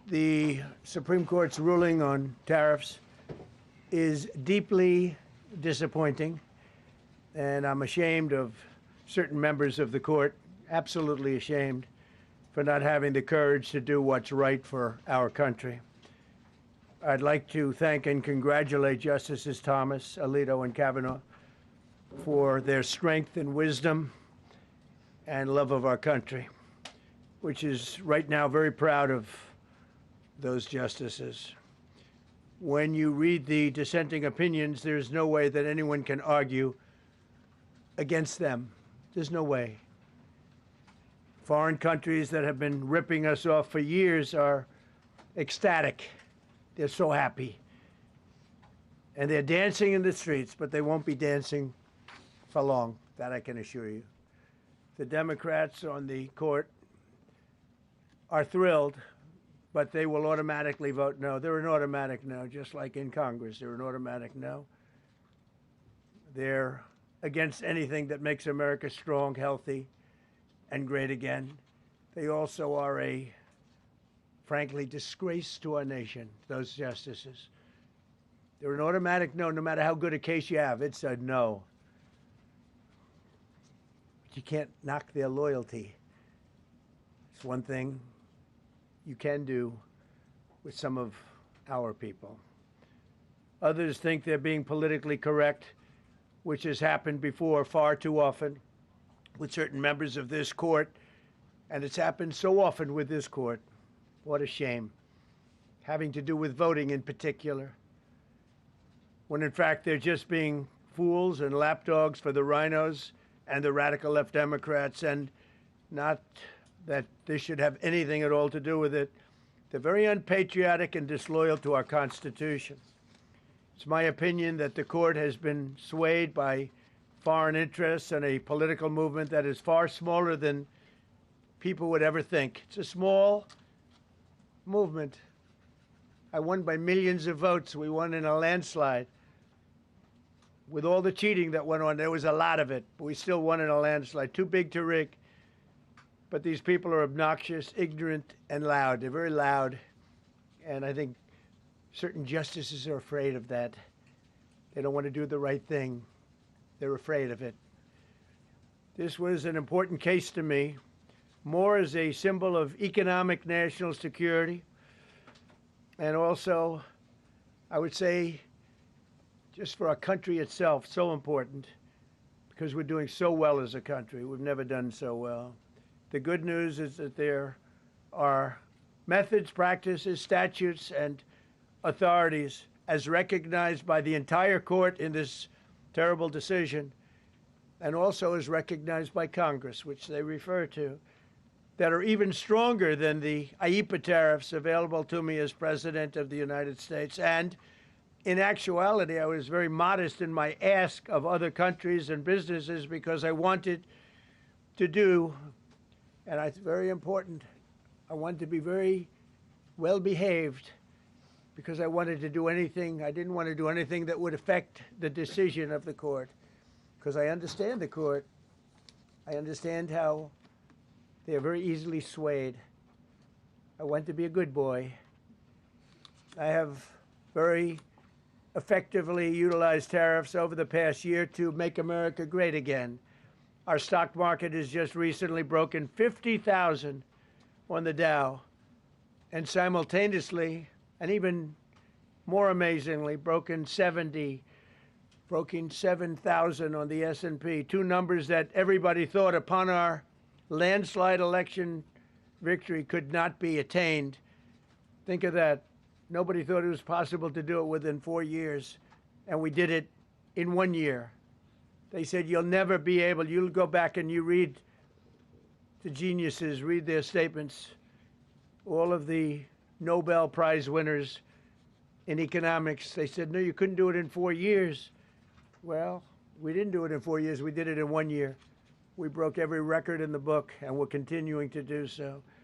The Supreme Court's ruling on tariffs is deeply disappointing, and I'm ashamed of certain members of the court, absolutely ashamed, for not having the courage to do what's right for our country. I'd like to thank and congratulate Justices Thomas, Alito, and Kavanaugh for their strength and wisdom and love of our country, which is right now very proud of those justices. When you read the dissenting opinions, there's no way that anyone can argue against them. There's no way. Foreign countries that have been ripping us off for years are ecstatic. They're so happy. And they're dancing in the streets, but they won't be dancing for long, that I can assure you. The Democrats on the court are thrilled, but they will automatically vote no. They're an automatic no, just like in Congress. They're an automatic no. They're against anything that makes America strong, healthy, and great again. They also are a, frankly, disgrace to our nation, those justices. They're an automatic no, no matter how good a case you have. It's a no. But you can't knock their loyalty. It's one thing you can do with some of our people. Others think they're being politically correct, which has happened before far too often with certain members of this court, and it's happened so often with this court. What a shame. Having to do with voting in particular, when in fact they're just being fools and lapdogs for the rhinos and the radical left Democrats, and not that this should have anything at all to do with it. They're very unpatriotic and disloyal to our Constitution. It's my opinion that the court has been swayed by foreign interests and a political movement that is far smaller than people would ever think. It's a small movement. I won by millions of votes. We won in a landslide. With all the cheating that went on, there was a lot of it, but we still won in a landslide. Too big to rig. But these people are obnoxious, ignorant, and loud. They're very loud, and I think certain justices are afraid of that. They don't want to do the right thing. They're afraid of it. This was an important case to me, more as a symbol of economic national security, and also, I would say, just for our country itself, so important, because we're doing so well as a country. We've never done so well. The good news is that there are methods, practices, statutes, and authorities, as recognized by the entire court in this terrible decision, and also as recognized by Congress, which they refer to, that are even stronger than the IEEPA tariffs available to me as President of the United States. And in actuality, I was very modest in my ask of other countries and businesses because I wanted to do, and it's very important, I wanted to be very well behaved because I wanted to do anything, I didn't want to do anything that would affect the decision of the court, because I understand the court. I understand how they are very easily swayed. I want to be a good boy. I have very effectively utilized tariffs over the past year to make America great again. Our stock market has just recently broken 50,000 on the Dow, and simultaneously, and even more amazingly, broken 7,000 on the S&P, two numbers that everybody thought upon our landslide election victory could not be attained. Think of that. Nobody thought it was possible to do it within 4 years, and we did it in 1 year. They said, you'll never be able, you'll go back and you read the geniuses, read their statements, all of the Nobel Prize winners in economics. They said, no, you couldn't do it in 4 years. Well, we didn't do it in 4 years. We did it in 1 year. We broke every record in the book, and we're continuing to do so.